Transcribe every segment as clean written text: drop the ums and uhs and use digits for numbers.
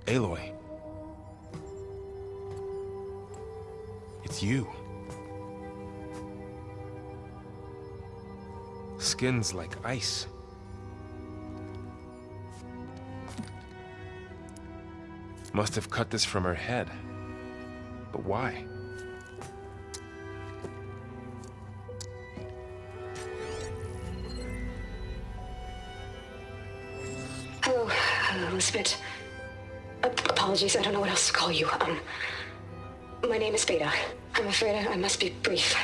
Aloy. It's you. Skin's like ice. Must have cut this from her head. But why? Hello, Elizabeth. Apologies, I don't know what else to call you. My name is Beta. I'm afraid I must be brief.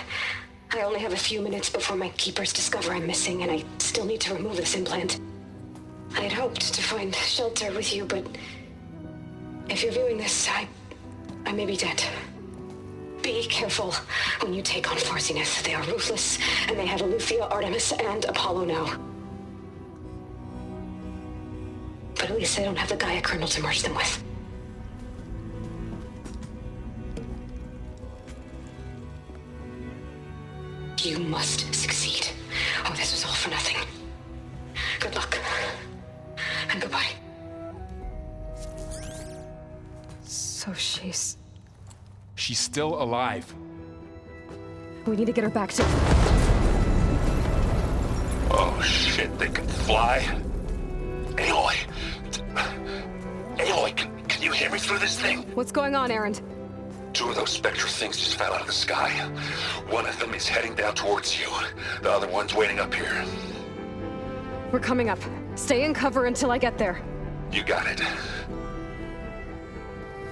I only have a few minutes before my keepers discover I'm missing, and I still need to remove this implant. I had hoped to find shelter with you, but if you're viewing this, I may be dead. Be careful when you take on Farsiness. They are ruthless, and they have Aletheia, Artemis, and Apollo now. But at least they don't have the Gaia kernel to merge them with. You must succeed. Oh, this was all for nothing. Good luck. And goodbye. So she's... She's still alive. We need to get her back to... Oh shit, they can fly? Aloy! Aloy, can you hear me through this thing? What's going on, Erend? Two of those spectral things just fell out of the sky. One of them is heading down towards you. The other one's waiting up here. We're coming up. Stay in cover until I get there. You got it.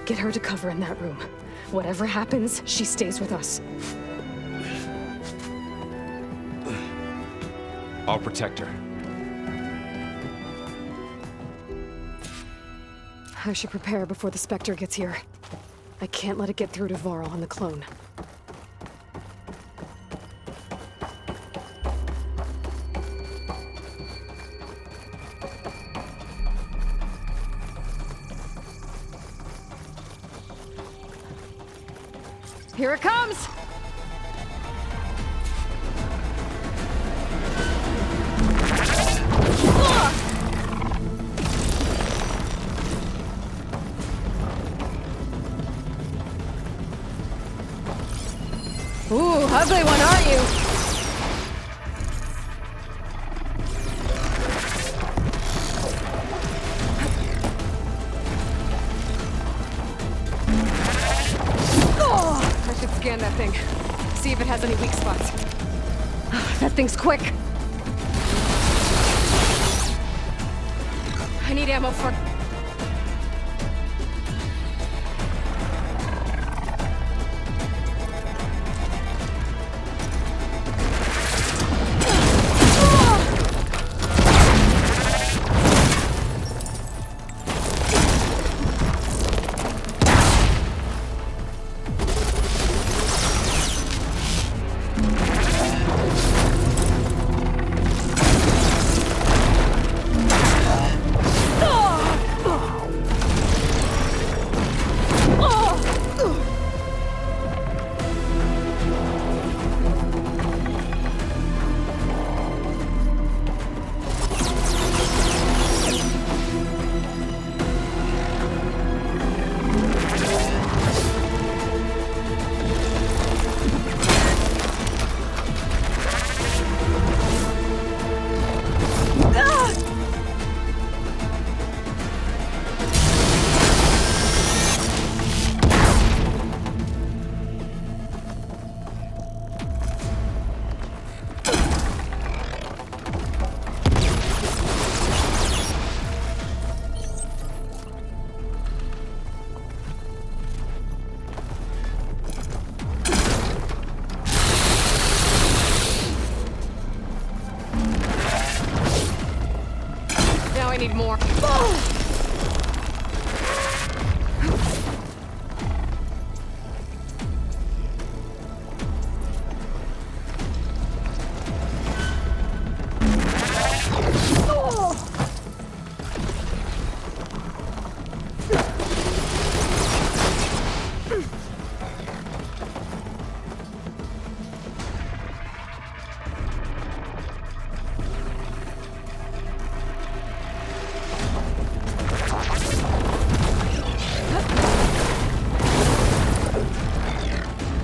Get her to cover in that room. Whatever happens, she stays with us. I'll protect her. I should prepare before the Spectre gets here. I can't let it get through to Varl on the clone. Here it comes! Ooh, ugly one, aren't you? Oh, I should scan that thing. See if it has any weak spots. That thing's quick. I need ammo for... need more.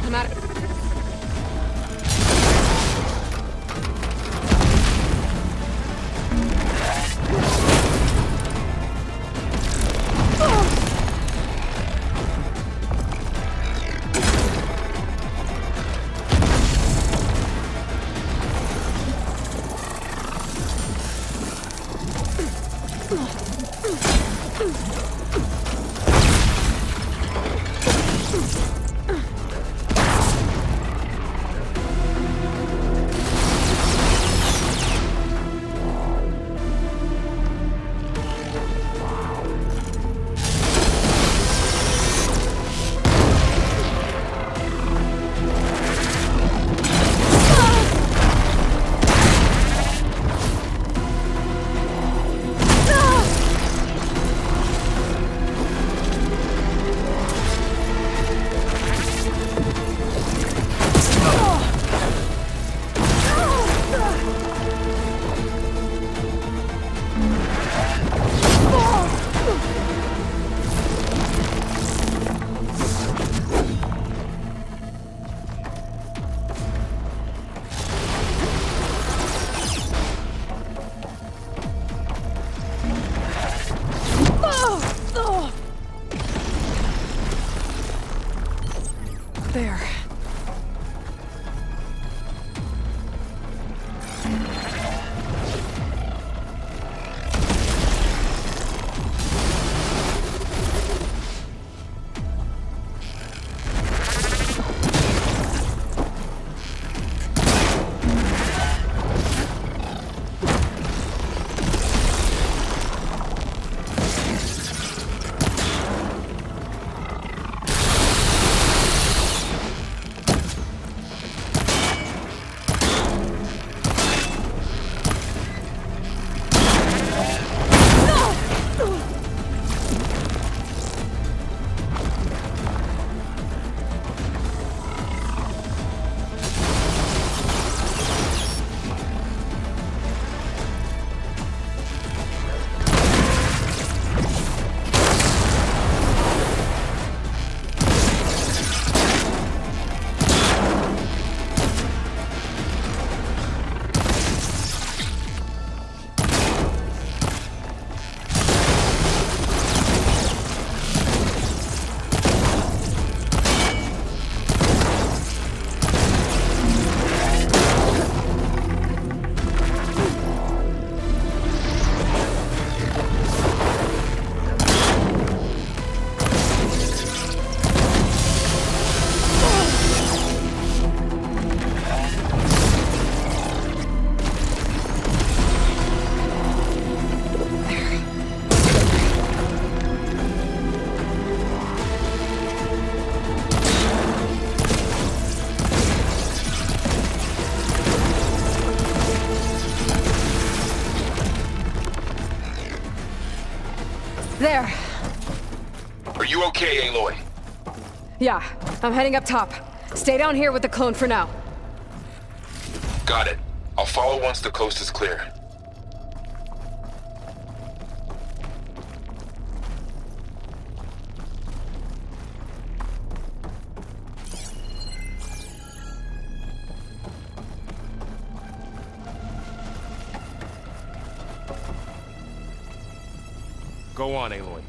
I'm out of... There. There. Are you okay, Aloy? Yeah, I'm heading up top. Stay down here with the clone for now. Got it. I'll follow once the coast is clear. Go on, Aloy.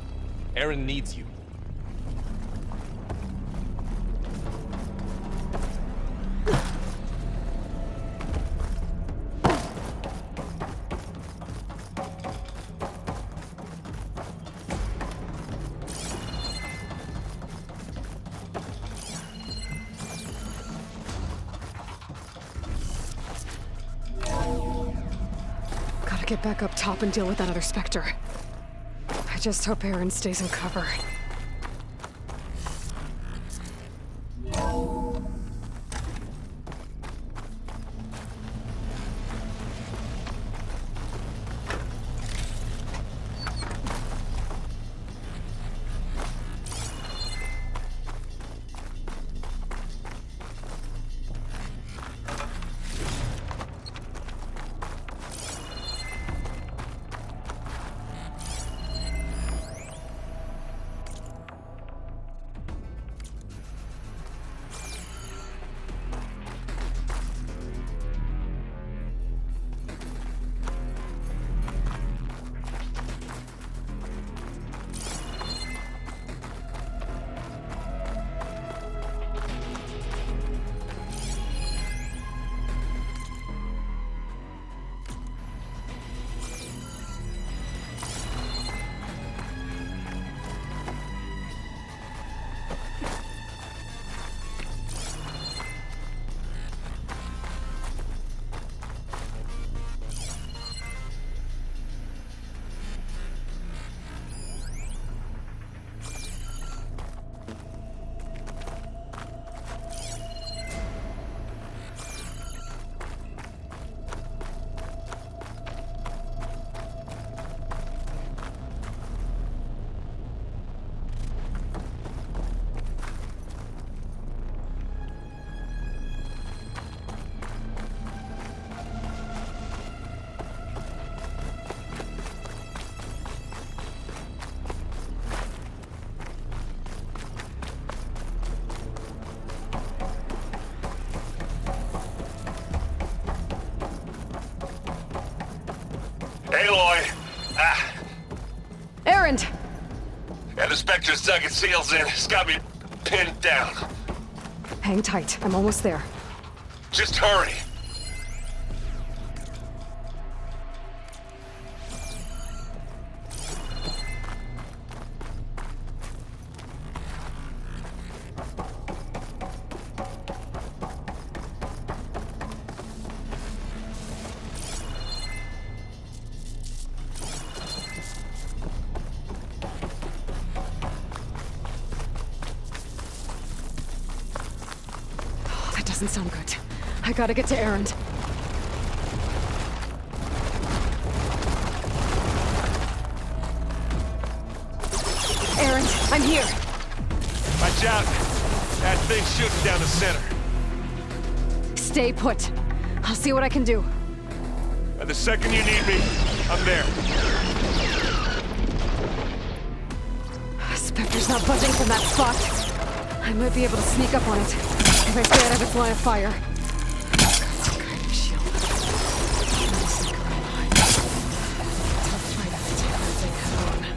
Aaron needs you. get back up top and deal with that other Spectre. I just hope Aaron stays in cover. Aloy! Aaron! And the Spectre's dug its heels in. It's got me pinned down. Hang tight. I'm almost there. Just hurry. That doesn't sound good. I gotta get to Aaron. Aaron, I'm here. Watch out! That thing's shooting down the center. Stay put. I'll see what I can do. And the second you need me, I'm there. Spectre's not budging from that spot. I might be able to sneak up on it if I stay out of its line of fire. Some kind of shield. I'm gonna sneak around behind it. Tough fight if I take that thing head on.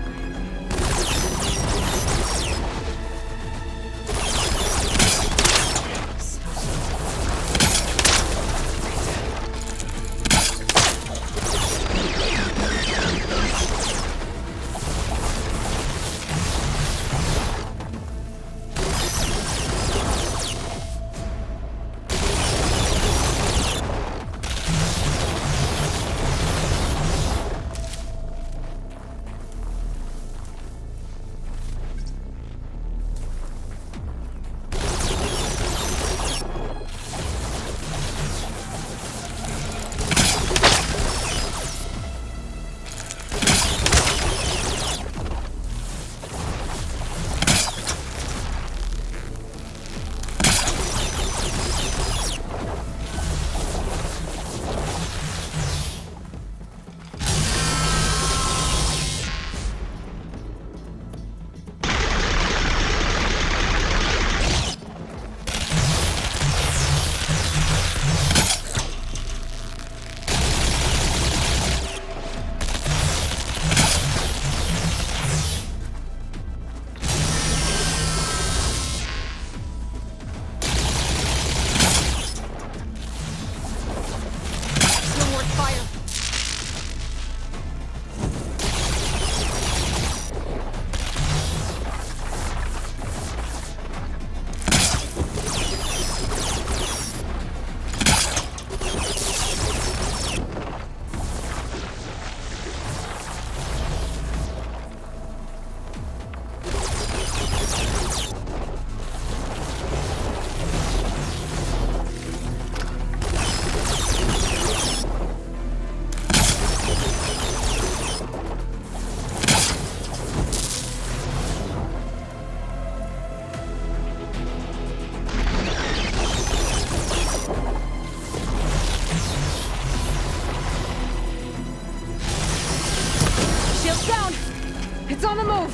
It's on the move!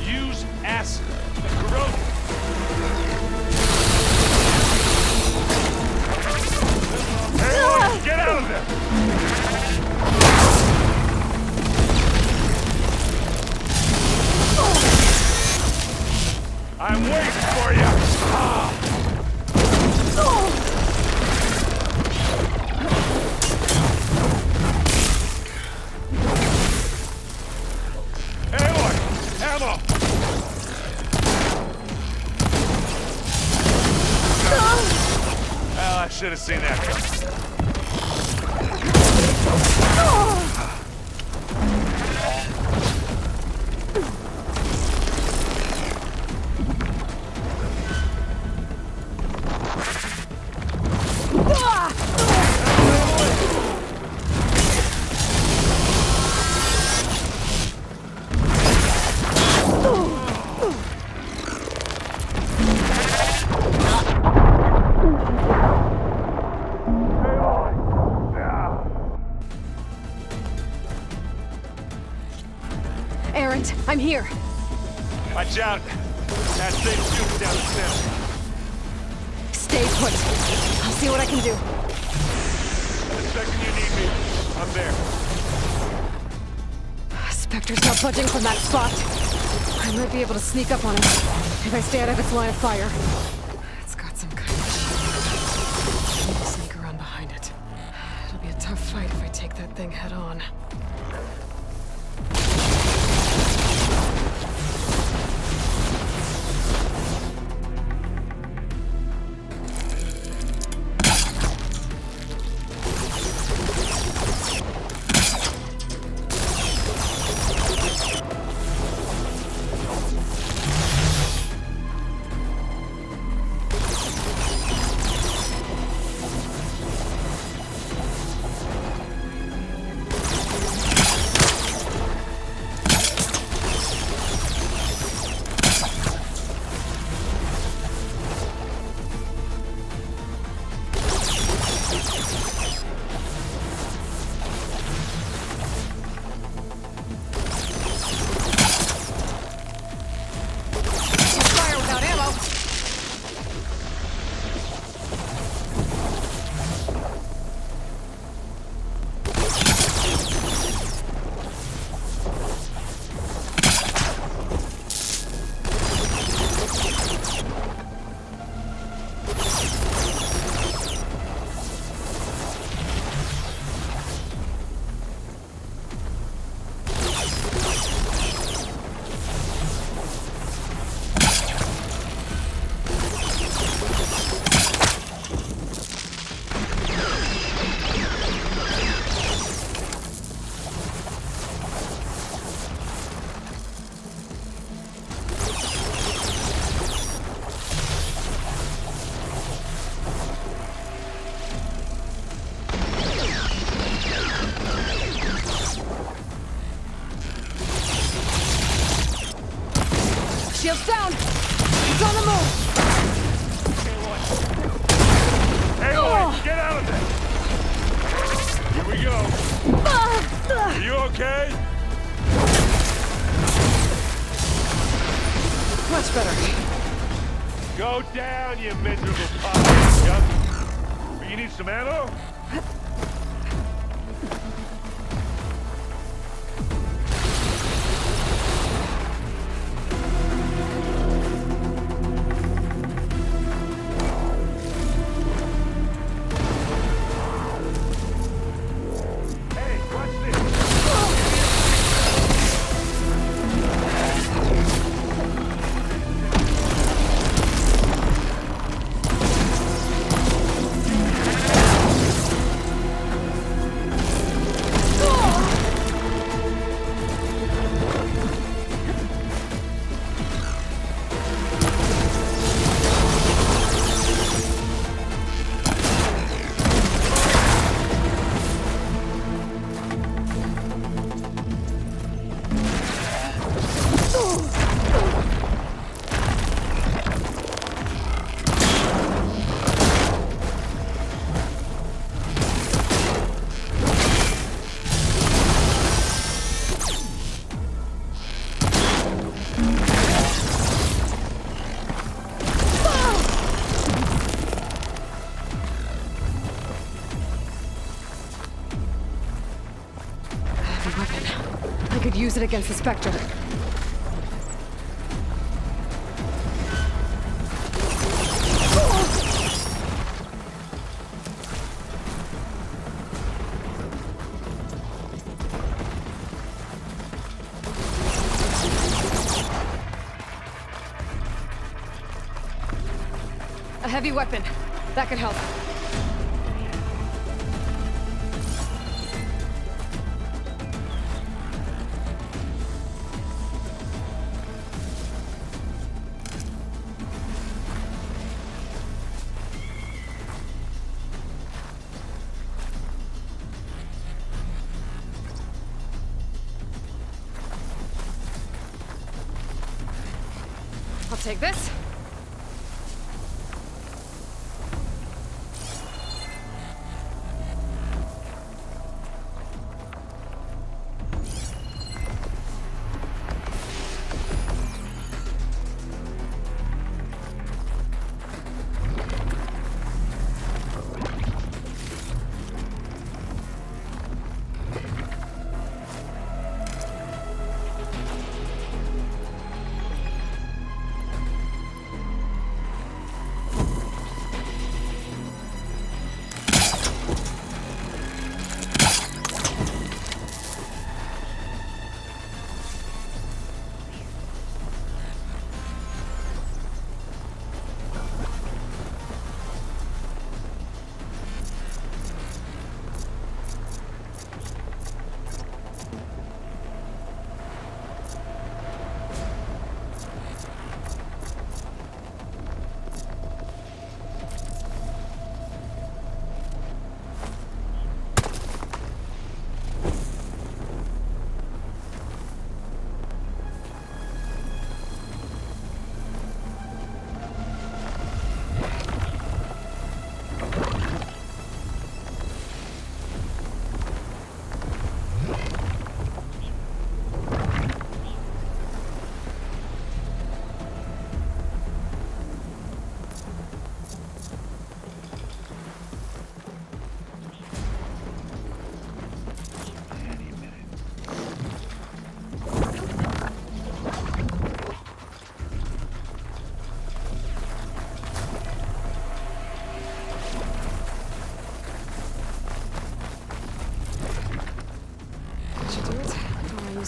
Use acid. Corrode. Everyone, get out of there! I'm waiting for you! Aloy! Ammo! Well, I should have seen that coming. Errant, I'm here. Watch out! That thing's shooting down the stairs. Stay put. I'll see what I can do. The second you need me, I'm there. Spectre's not budging from that spot. I might be able to sneak up on it if I stay out of its line of fire. It's got some kind of shield. I need to sneak around behind it. It'll be a tough fight if I take that thing head on. Shield's down! It's on the move! Aloy, get out of there! Here we go. Are you okay? Much better. Go down, you miserable pie. Yep. You need some ammo? use it against the Spectre. A heavy weapon. That could help. I'll take this.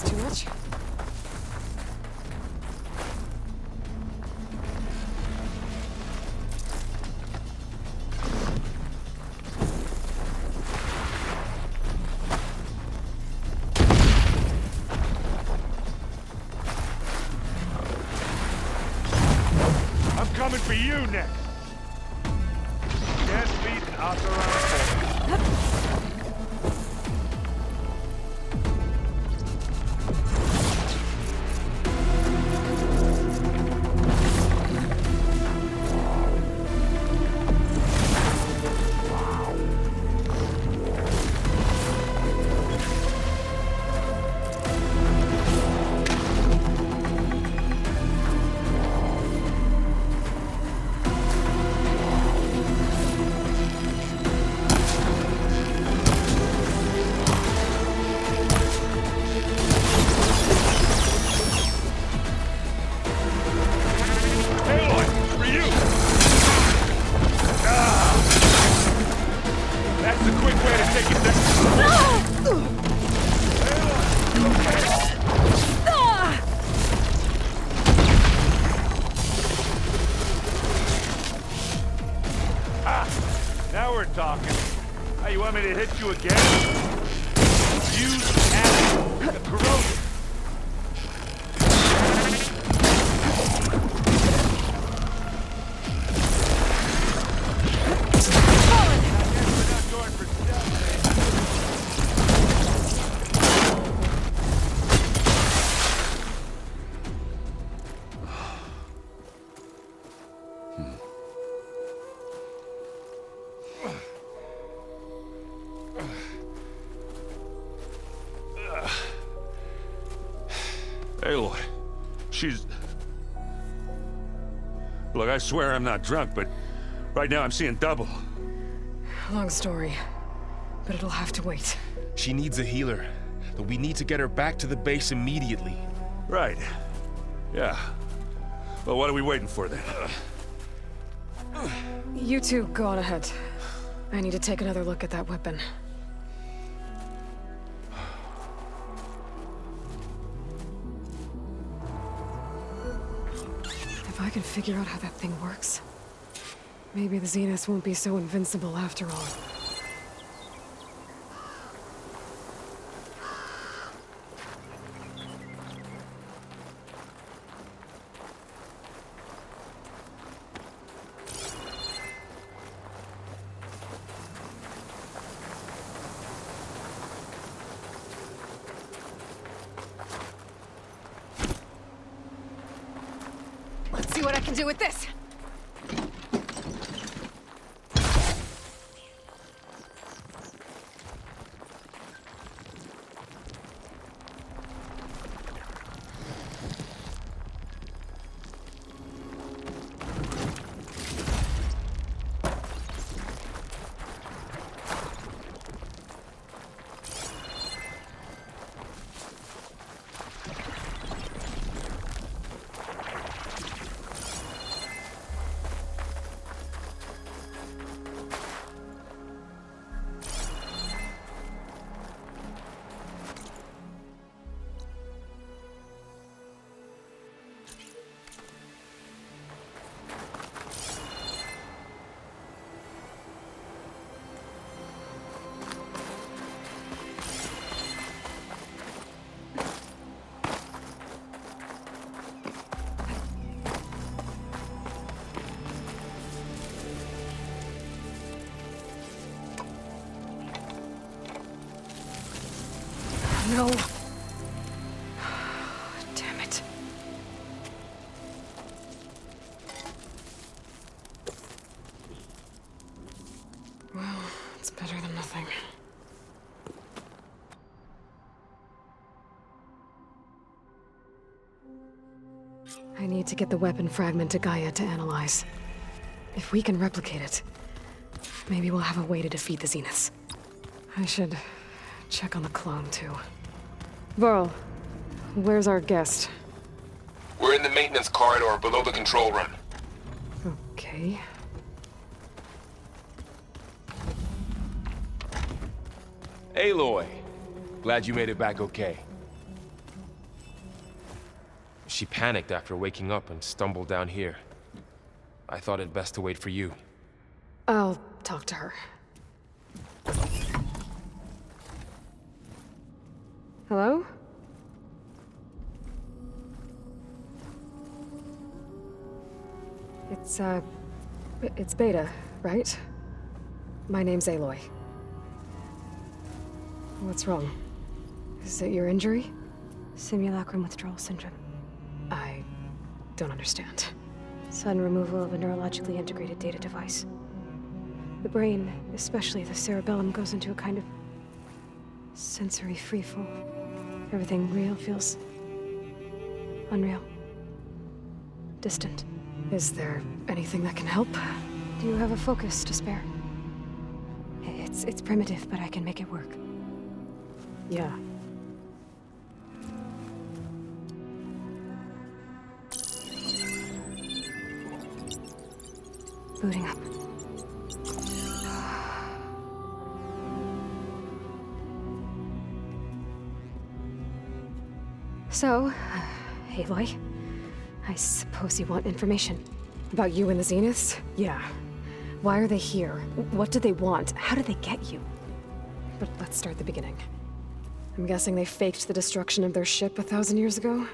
Too much. I'm coming for you next. Gas speed and odds are around 4. Now we're talking. Hey, you want me to hit you again? Use acid. Corrosion. Aloy, she's... Look, I swear I'm not drunk, but right now I'm seeing double. Long story, but it'll have to wait. She needs a healer. but we need to get her back to the base immediately. Right. Yeah. Well, what are we waiting for then? You two go on ahead. I need to take another look at that weapon. If I can figure out how that thing works, maybe the Zeniths won't be so invincible after all. Let's see what I can do with this! No. Damn it. Well, it's better than nothing. I need to get the weapon fragment to Gaia to analyze. If we can replicate it, maybe we'll have a way to defeat the Zeniths. I should check on the clone, too. Varl, where's our guest? We're in the maintenance corridor below the control room. Okay. Aloy, glad you made it back okay. She panicked after waking up and stumbled down here. I thought it best to wait for you. I'll talk to her. Hello? It's Beta, right? My name's Aloy. What's wrong? Is it your injury? Simulacrum withdrawal syndrome. I don't understand. Sudden removal of a neurologically integrated data device. The brain, especially the cerebellum, goes into a kind of sensory freefall. Everything real feels unreal. Distant. Is there anything that can help? Do you have a focus to spare? It's primitive, but I can make it work. Yeah. Booting up. So, Aloy, I suppose you want information. About you and the Zeniths? Yeah. Why are they here? What do they want? How did they get you? But let's start at the beginning. I'm guessing they faked the destruction of their ship 1,000 years ago?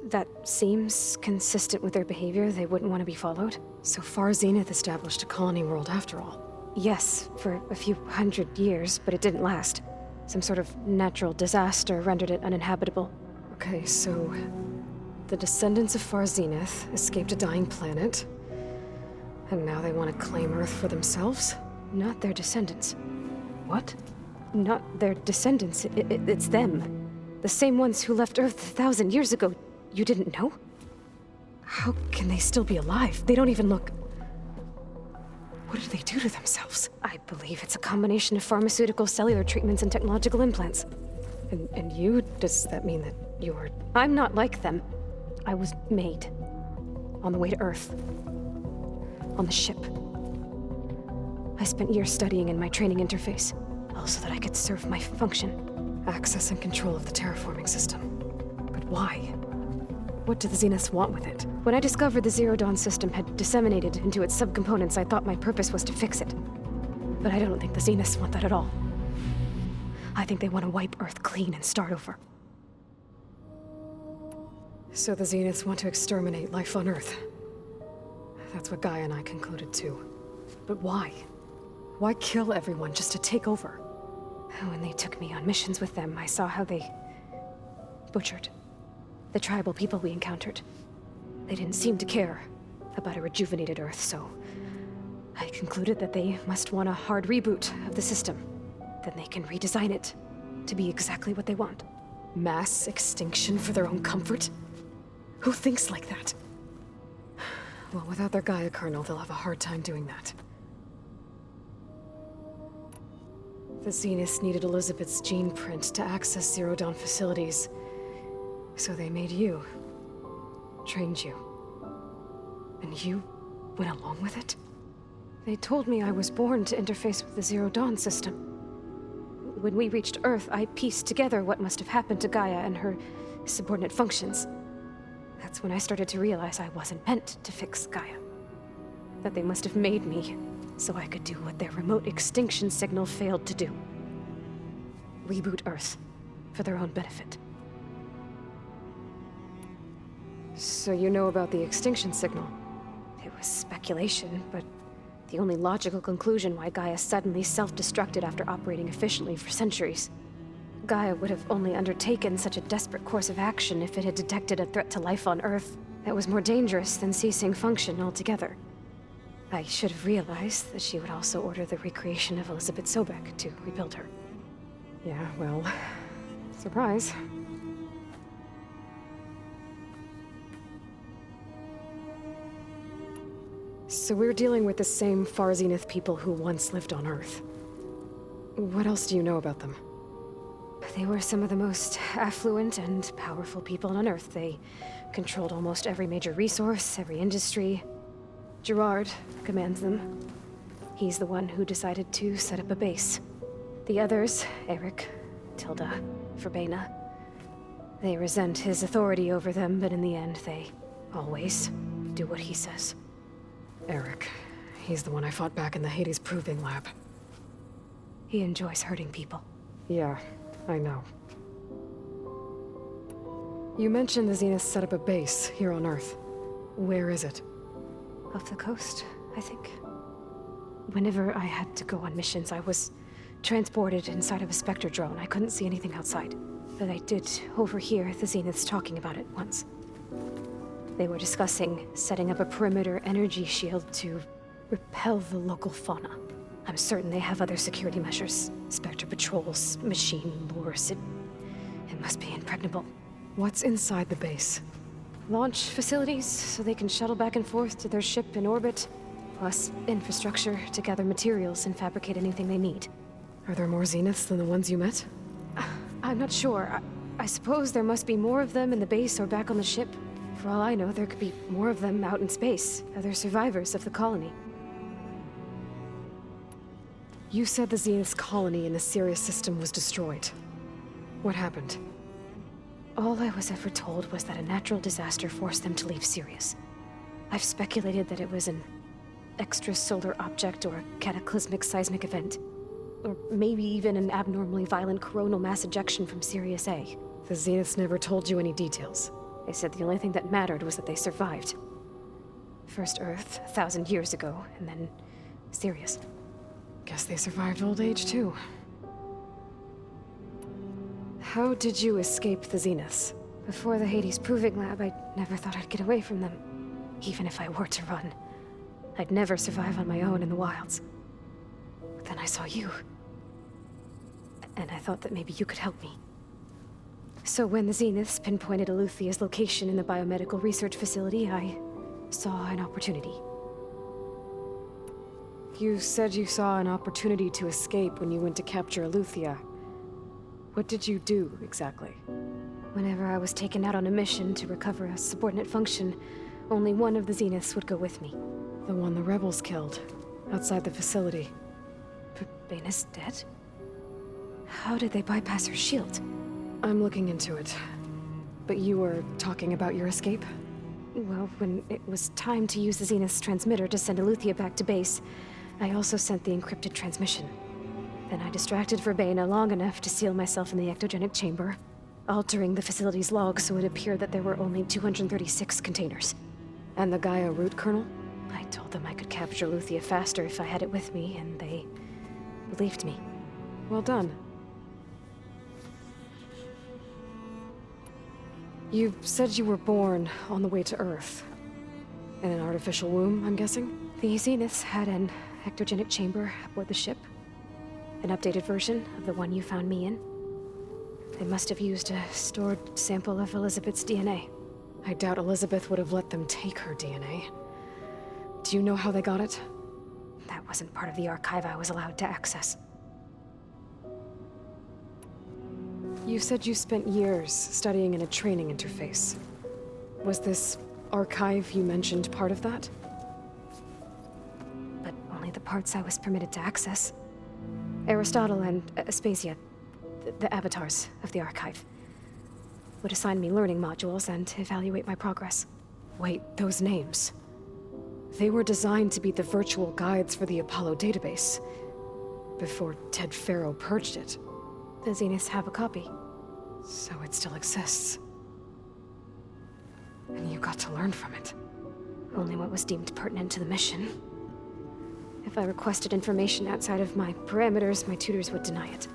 That seems consistent with their behavior. They wouldn't want to be followed. So far, Zenith established a colony world after all. Yes, for a few hundred years, but it didn't last. Some sort of natural disaster rendered it uninhabitable. Okay, so the descendants of Far Zenith escaped a dying planet, and now they want to claim Earth for themselves? Not their descendants. What? Not their descendants. It's them. The same ones who left Earth 1,000 years ago. You didn't know? How can they still be alive? They don't even look... What did they do to themselves? I believe it's a combination of pharmaceutical, cellular treatments, and technological implants. And you? Does that mean that you're... I'm not like them. I was made. On the way to Earth. On the ship. I spent years studying in my training interface, all so that I could serve my function. Access and control of the terraforming system. But why? What do the Zeniths want with it? When I discovered the Zero Dawn system had disseminated into its subcomponents, I thought my purpose was to fix it. But I don't think the Zeniths want that at all. I think they want to wipe Earth clean and start over. So the Zeniths want to exterminate life on Earth. That's what Gaia and I concluded too. But why? Why kill everyone just to take over? When they took me on missions with them, I saw how they butchered the tribal people we encountered. They didn't seem to care about a rejuvenated Earth, so I concluded that they must want a hard reboot of the system. Then they can redesign it to be exactly what they want. Mass extinction for their own comfort? Who thinks like that? Well, without their Gaia kernel, they'll have a hard time doing that. The Zeniths needed Elizabeth's gene print to access Zero Dawn facilities. So they made you. Trained you. And you went along with it? They told me I was born to interface with the Zero Dawn system. When we reached Earth, I pieced together what must have happened to Gaia and her subordinate functions. That's when I started to realize I wasn't meant to fix Gaia. That they must have made me so I could do what their remote extinction signal failed to do. Reboot Earth for their own benefit. So you know about the extinction signal? It was speculation, but the only logical conclusion why Gaia suddenly self-destructed after operating efficiently for centuries. Gaia would have only undertaken such a desperate course of action if it had detected a threat to life on Earth that was more dangerous than ceasing function altogether. I should have realized that she would also order the recreation of Elizabeth Sobek to rebuild her. Yeah, well, surprise. So we're dealing with the same Far Zenith people who once lived on Earth. What else do you know about them? They were some of the most affluent and powerful people on Earth. They controlled almost every major resource, every industry. Gerard commands them. He's the one who decided to set up a base. The others, Eric, Tilda, Verbena, they resent his authority over them, but in the end, they always do what he says. Eric. He's the one I fought back in the Hades Proving Lab. He enjoys hurting people. Yeah, I know. You mentioned the Zeniths set up a base here on Earth. Where is it? Off the coast, I think. Whenever I had to go on missions, I was transported inside of a Spectre drone. I couldn't see anything outside. But I did overhear the Zeniths talking about it once. They were discussing setting up a perimeter energy shield to repel the local fauna. I'm certain they have other security measures. Spectre patrols, machine lures. It must be impregnable. What's inside the base? Launch facilities, so they can shuttle back and forth to their ship in orbit. Plus infrastructure to gather materials and fabricate anything they need. Are there more Zeniths than the ones you met? I'm not sure. I suppose there must be more of them in the base or back on the ship. For all I know, there could be more of them out in space, other survivors of the colony. You said the Zenith's colony in the Sirius system was destroyed. What happened? All I was ever told was that a natural disaster forced them to leave Sirius. I've speculated that it was an extrasolar object or a cataclysmic seismic event. Or maybe even an abnormally violent coronal mass ejection from Sirius A. The Zeniths never told you any details. They said the only thing that mattered was that they survived. First Earth, 1,000 years ago, and then Sirius. Guess they survived old age, too. How did you escape the Zeniths? Before the Hades Proving Lab, I never thought I'd get away from them. Even if I were to run. I'd never survive on my own in the wilds. But then I saw you. And I thought that maybe you could help me. So when the Zeniths pinpointed Eluthia's location in the biomedical research facility, I saw an opportunity. You said you saw an opportunity to escape when you went to capture Eluthia. What did you do, exactly? Whenever I was taken out on a mission to recover a subordinate function, only one of the Zeniths would go with me. The one the rebels killed, outside the facility. Baina's dead? How did they bypass her shield? I'm looking into it. But you were talking about your escape? Well, when it was time to use the Zenith's transmitter to send Eleuthia back to base, I also sent the encrypted transmission. Then I distracted Verbena long enough to seal myself in the ectogenic chamber, altering the facility's log so it appeared that there were only 236 containers. And the Gaia root kernel? I told them I could capture Eleuthia faster if I had it with me, and they believed me. Well done. You said you were born on the way to Earth. In an artificial womb, I'm guessing? The Zeniths had an ectogenic chamber aboard the ship. An updated version of the one you found me in. They must have used a stored sample of Elizabeth's DNA. I doubt Elizabeth would have let them take her DNA. Do you know how they got it? That wasn't part of the archive I was allowed to access. You said you spent years studying in a training interface. Was this archive you mentioned part of that? But only the parts I was permitted to access. Aristotle and Aspasia, the avatars of the archive, would assign me learning modules and evaluate my progress. Wait, those names. They were designed to be the virtual guides for the Apollo database, before Ted Faro purged it. The Zeniths have a copy. So it still exists. And you got to learn from it. Only what was deemed pertinent to the mission. If I requested information outside of my parameters, my tutors would deny it.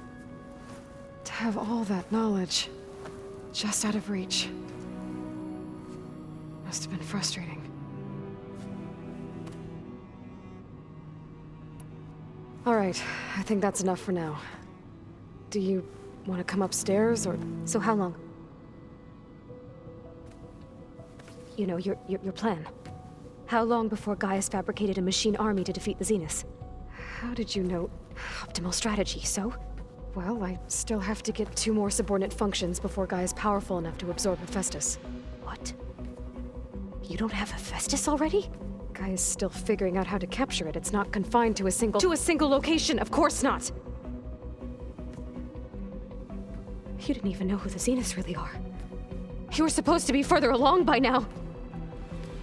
To have all that knowledge, just out of reach. Must have been frustrating. All right, I think that's enough for now. Do you want to come upstairs, or...? So how long? You know, your plan. How long before Gaius fabricated a machine army to defeat the Zeniths? How did you know? Optimal strategy, so? Well, I still have to get 2 more subordinate functions before Gaia's powerful enough to absorb Hephaestus. What? You don't have Hephaestus already? Gaia's still figuring out how to capture it. It's not confined to a single... To a single location! Of course not! You didn't even know who the Zeniths really are. You were supposed to be further along by now!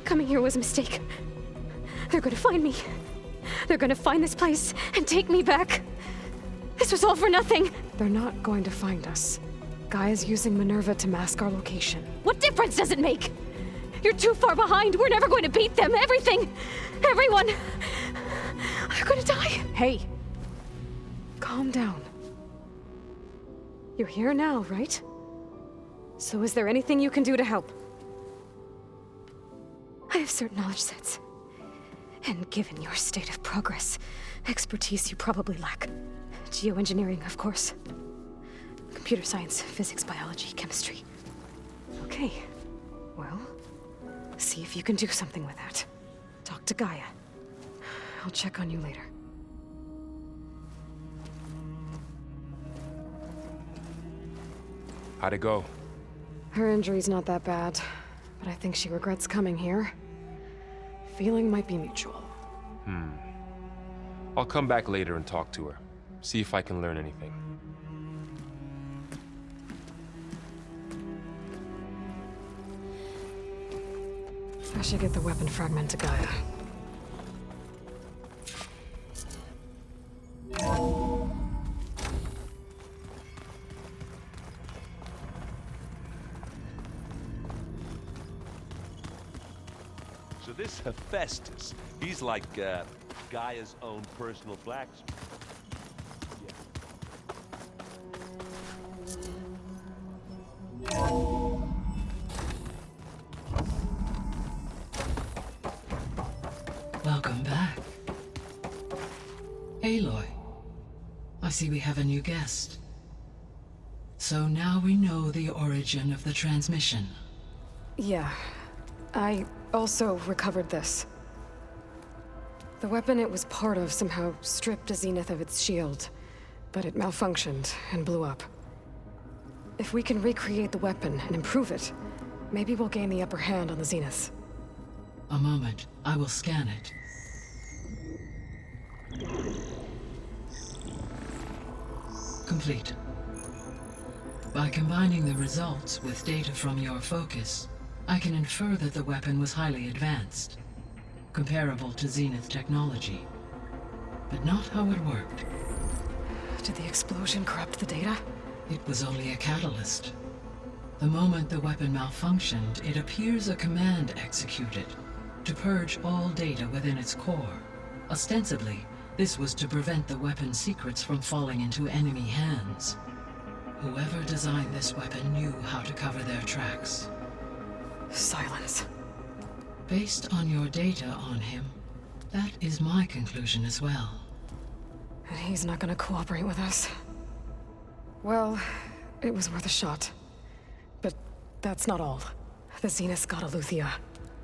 Coming here was a mistake. They're gonna find me. They're gonna find this place and take me back. This was all for nothing. They're not going to find us. Gaia's using Minerva to mask our location. What difference does it make? You're too far behind. We're never going to beat them. Everything. Everyone. They're gonna die. Hey. Calm down. You're here now, right? So is there anything you can do to help? I have certain knowledge sets. And given your state of progress, expertise you probably lack. Geoengineering, of course. Computer science, physics, biology, chemistry. Okay. Well, see if you can do something with that. Talk to Gaia. I'll check on you later. How'd it go? Her injury's not that bad, but I think she regrets coming here. Feeling might be mutual. I'll come back later and talk to her. See if I can learn anything. I should get the weapon fragment to Gaia. So this Hephaestus, he's like Gaia's own personal blacksmith. Welcome back. Aloy, I see we have a new guest. So now we know the origin of the transmission. Yeah. I also recovered this. The weapon it was part of somehow stripped a Zenith of its shield, but it malfunctioned and blew up. If we can recreate the weapon and improve it, maybe we'll gain the upper hand on the Zeniths. A moment. I will scan it. Complete. By combining the results with data from your focus, I can infer that the weapon was highly advanced, comparable to Zenith technology. But not how it worked. Did the explosion corrupt the data? It was only a catalyst. The moment the weapon malfunctioned, it appears a command executed to purge all data within its core. Ostensibly, this was to prevent the weapon's secrets from falling into enemy hands. Whoever designed this weapon knew how to cover their tracks. Silence. Based on your data on him, that is my conclusion as well. And he's not gonna cooperate with us. Well, it was worth a shot. But that's not all. The Zeniths got Aletheia,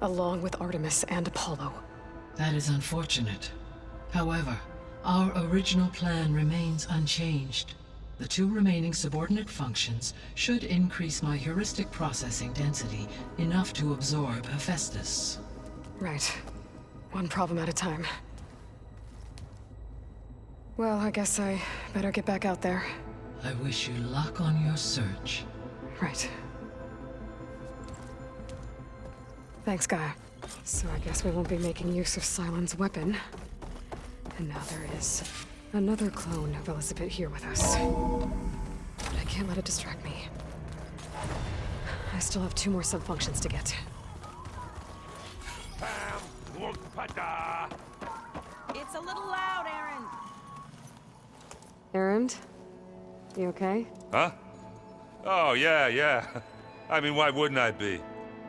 along with Artemis and Apollo. That is unfortunate. However, our original plan remains unchanged. The 2 remaining subordinate functions should increase my heuristic processing density enough to absorb Hephaestus. Right. One problem at a time. Well, I guess I better get back out there. I wish you luck on your search. Right. Thanks, Gaia. So I guess we won't be making use of Cylon's weapon. And now there is another clone of Elizabeth here with us. But I can't let it distract me. I still have 2 more sub-functions to get. It's a little loud, Aaron. Erend? You okay? Huh? Oh, yeah. I mean, why wouldn't I be?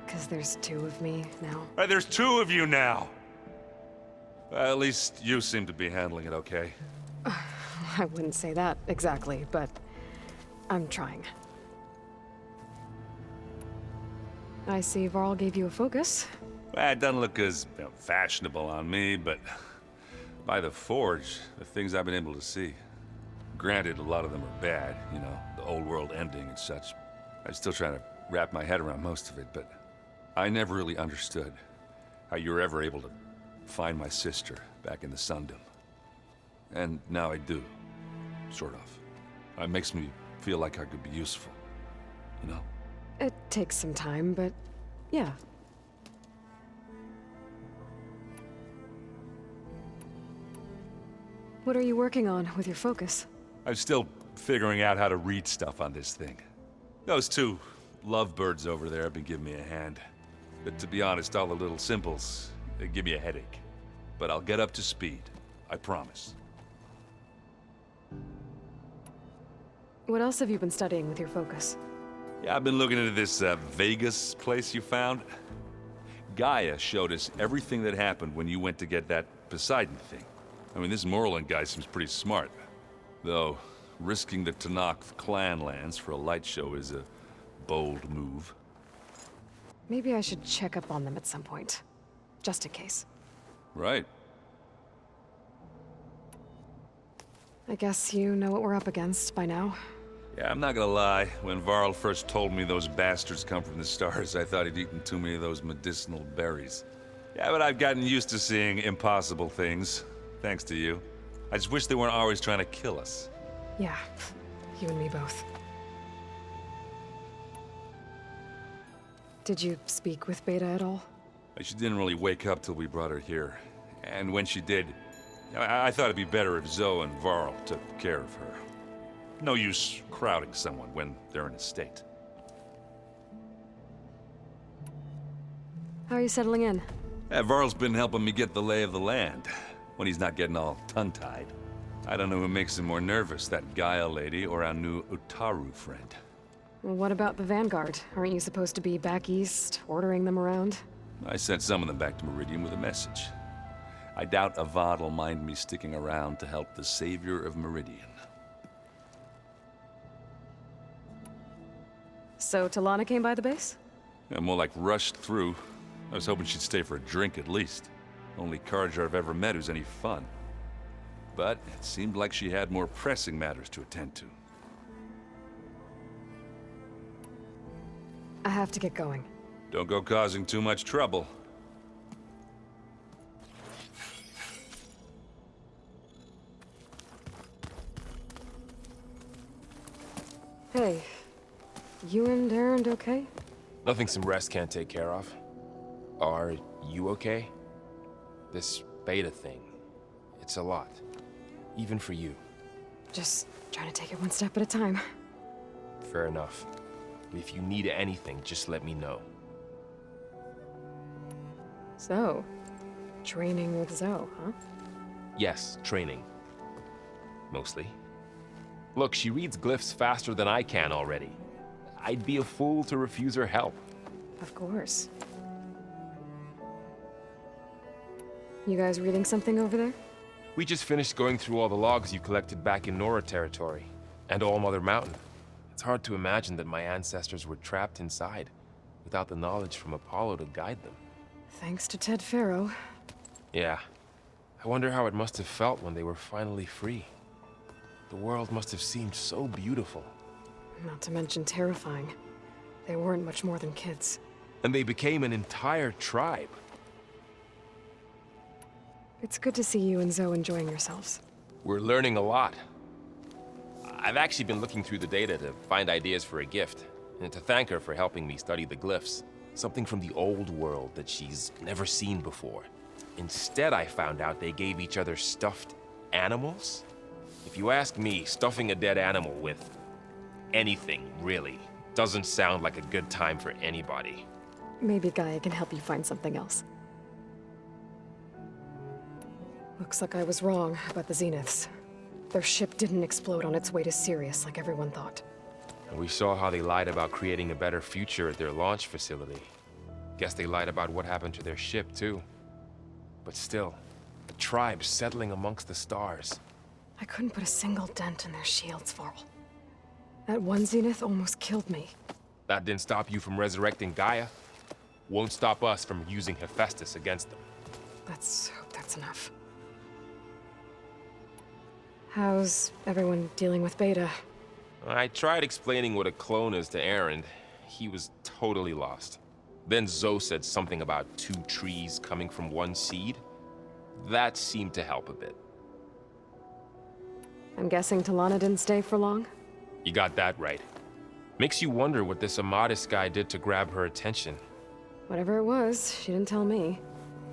'Cause there's 2 of me now. There's 2 of you now! At least you seem to be handling it okay. I wouldn't say that exactly, but I'm trying. I see Varl gave you a focus. Well, it doesn't look as fashionable on me, but by the Forge, the things I've been able to see. Granted, a lot of them are bad, you know, the old world ending and such. I'm still trying to wrap my head around most of it, but I never really understood how you were ever able to find my sister back in the Sundom. And now I do, sort of. It makes me feel like I could be useful, you know? It takes some time, but yeah. What are you working on with your focus? I'm still figuring out how to read stuff on this thing. Those 2 lovebirds over there have been giving me a hand. But to be honest, all the little symbols, they give me a headache. But I'll get up to speed, I promise. What else have you been studying with your focus? Yeah, I've been looking into this Vegas place you found. Gaia showed us everything that happened when you went to get that Poseidon thing. I mean, this Merlin guy seems pretty smart. Though, risking the Tanakh clan lands for a light show is a bold move. Maybe I should check up on them at some point. Just in case. Right. I guess you know what we're up against by now. Yeah, I'm not gonna lie. When Varl first told me those bastards come from the stars, I thought he'd eaten too many of those medicinal berries. Yeah, but I've gotten used to seeing impossible things. Thanks to you. I just wish they weren't always trying to kill us. Yeah, you and me both. Did you speak with Beta at all? She didn't really wake up till we brought her here. And when she did, I thought it'd be better if Zoe and Varl took care of her. No use crowding someone when they're in a state. How are you settling in? Varl's been helping me get the lay of the land, when he's not getting all tongue-tied. I don't know who makes him more nervous, that Gaia lady or our new Utaru friend. Well, what about the Vanguard? Aren't you supposed to be back east, ordering them around? I sent some of them back to Meridian with a message. I doubt Avad will mind me sticking around to help the savior of Meridian. So Talana came by the base? Yeah, more like rushed through. I was hoping she'd stay for a drink at least. Only Carja I've ever met who's any fun. But it seemed like she had more pressing matters to attend to. I have to get going. Don't go causing too much trouble. Hey, you and Aaron okay? Nothing some rest can't take care of. Are you okay? This beta thing, it's a lot. Even for you. Just trying to take it one step at a time. Fair enough. If you need anything, just let me know. So, training with Zoe, huh? Yes, training. Mostly. Look, she reads glyphs faster than I can already. I'd be a fool to refuse her help. Of course. You guys reading something over there? We just finished going through all the logs you collected back in Nora territory, and All Mother Mountain. It's hard to imagine that my ancestors were trapped inside, without the knowledge from Apollo to guide them. Thanks to Ted Faro. Yeah. I wonder how it must have felt when they were finally free. The world must have seemed so beautiful. Not to mention terrifying. They weren't much more than kids. And they became an entire tribe. It's good to see you and Zoe enjoying yourselves. We're learning a lot. I've actually been looking through the data to find ideas for a gift, and to thank her for helping me study the glyphs. Something from the old world that she's never seen before. Instead, I found out they gave each other stuffed animals. If you ask me, stuffing a dead animal with anything, really, doesn't sound like a good time for anybody. Maybe Gaia can help you find something else. Looks like I was wrong about the Zeniths. Their ship didn't explode on its way to Sirius like everyone thought. And we saw how they lied about creating a better future at their launch facility. Guess they lied about what happened to their ship, too. But still, the tribe settling amongst the stars. I couldn't put a single dent in their shields, Varl. That one Zenith almost killed me. That didn't stop you from resurrecting Gaia. Won't stop us from using Hephaestus against them. Let's hope that's enough. How's everyone dealing with Beta? I tried explaining what a clone is to Aaron. He was totally lost. Then Zoe said something about 2 trees coming from 1 seed. That seemed to help a bit. I'm guessing Talana didn't stay for long? You got that right. Makes you wonder what this Amadis guy did to grab her attention. Whatever it was, she didn't tell me.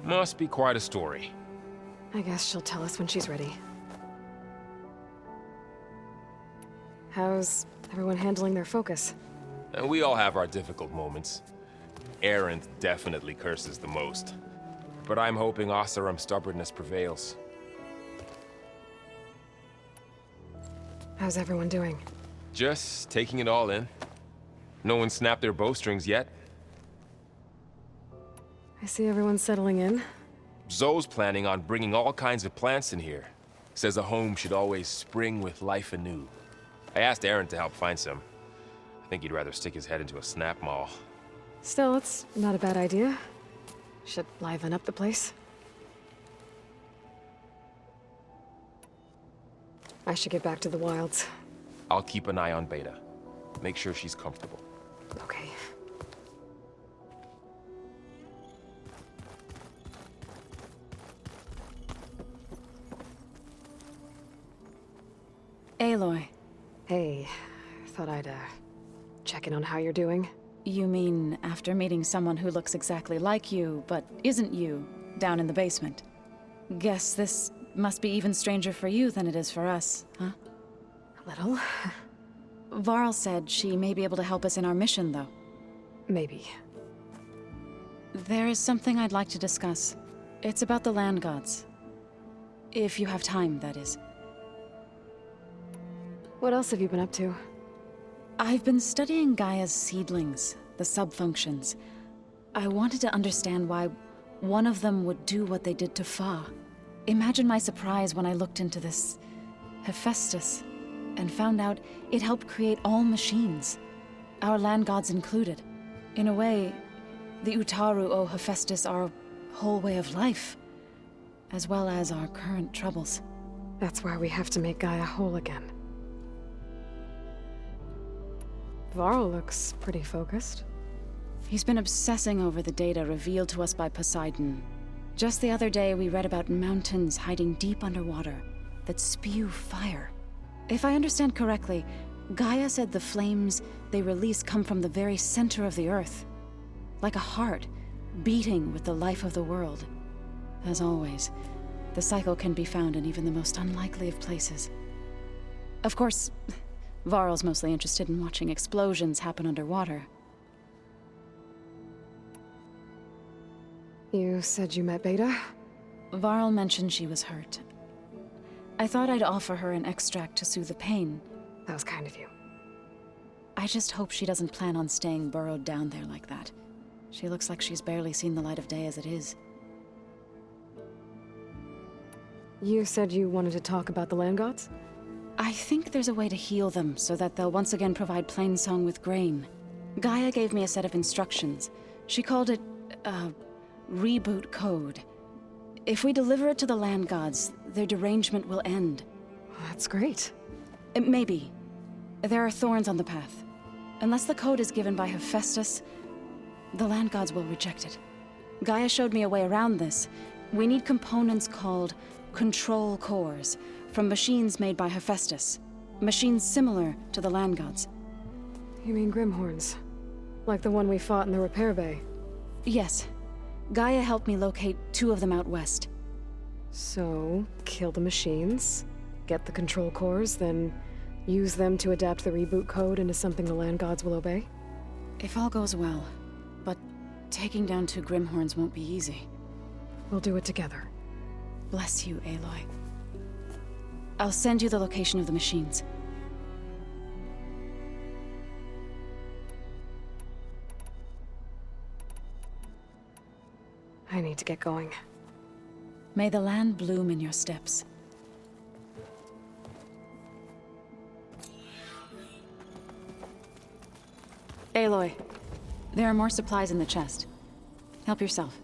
Must be quite a story. I guess she'll tell us when she's ready. How's everyone handling their focus? And we all have our difficult moments. Aaron definitely curses the most. But I'm hoping Oseram's stubbornness prevails. How's everyone doing? Just taking it all in. No one snapped their bowstrings yet. I see everyone settling in. Zoe's planning on bringing all kinds of plants in here. Says a home should always spring with life anew. I asked Aaron to help find some. I think he'd rather stick his head into a snap mall. Still, it's not a bad idea. Should liven up the place. I should get back to the wilds. I'll keep an eye on Beta. Make sure she's comfortable. Okay. Aloy, Hey, thought I'd, check in on how you're doing. you mean after meeting someone who looks exactly like you, but isn't you, down in the basement? Guess this must be even stranger for you than it is for us, huh? A little. Varl said she may be able to help us in our mission, though. Maybe. There is something I'd like to discuss. It's about the land gods. If you have time, that is. What else have you been up to? I've been studying Gaia's seedlings, the subfunctions. I wanted to understand why one of them would do what they did to Fa. Imagine my surprise when I looked into this Hephaestus and found out it helped create all machines, our land gods included. In a way, the Utaru owe Hephaestus our whole way of life, as well as our current troubles. That's why we have to make Gaia whole again. Varl looks pretty focused. He's been obsessing over the data revealed to us by Poseidon. Just the other day, we read about mountains hiding deep underwater that spew fire. If I understand correctly, Gaia said the flames they release come from the very center of the Earth. Like a heart, beating with the life of the world. As always, the cycle can be found in even the most unlikely of places. Of course, Varl's mostly interested in watching explosions happen underwater. You said you met Beta? Varl mentioned she was hurt. I thought I'd offer her an extract to soothe the pain. That was kind of you. I just hope she doesn't plan on staying burrowed down there like that. She looks like she's barely seen the light of day as it is. You said you wanted to talk about the land gods? I think there's a way to heal them so that they'll once again provide Plainsong with grain. Gaia gave me a set of instructions. She called it, reboot code. If we deliver it to the land gods, their derangement will end. That's great. Maybe. There are thorns on the path. Unless the code is given by Hephaestus, the land gods will reject it. Gaia showed me a way around this. We need components called control cores from machines made by Hephaestus. Machines similar to the land gods. You mean Grimhorns? Like the one we fought in the repair bay? Yes. Gaia helped me locate 2 of them out west. So, kill the machines, get the control cores, then use them to adapt the reboot code into something the land gods will obey? If all goes well. But taking down 2 Grimhorns won't be easy. We'll do it together. Bless you, Aloy. I'll send you the location of the machines. I need to get going. May the land bloom in your steps. Aloy, there are more supplies in the chest. Help yourself.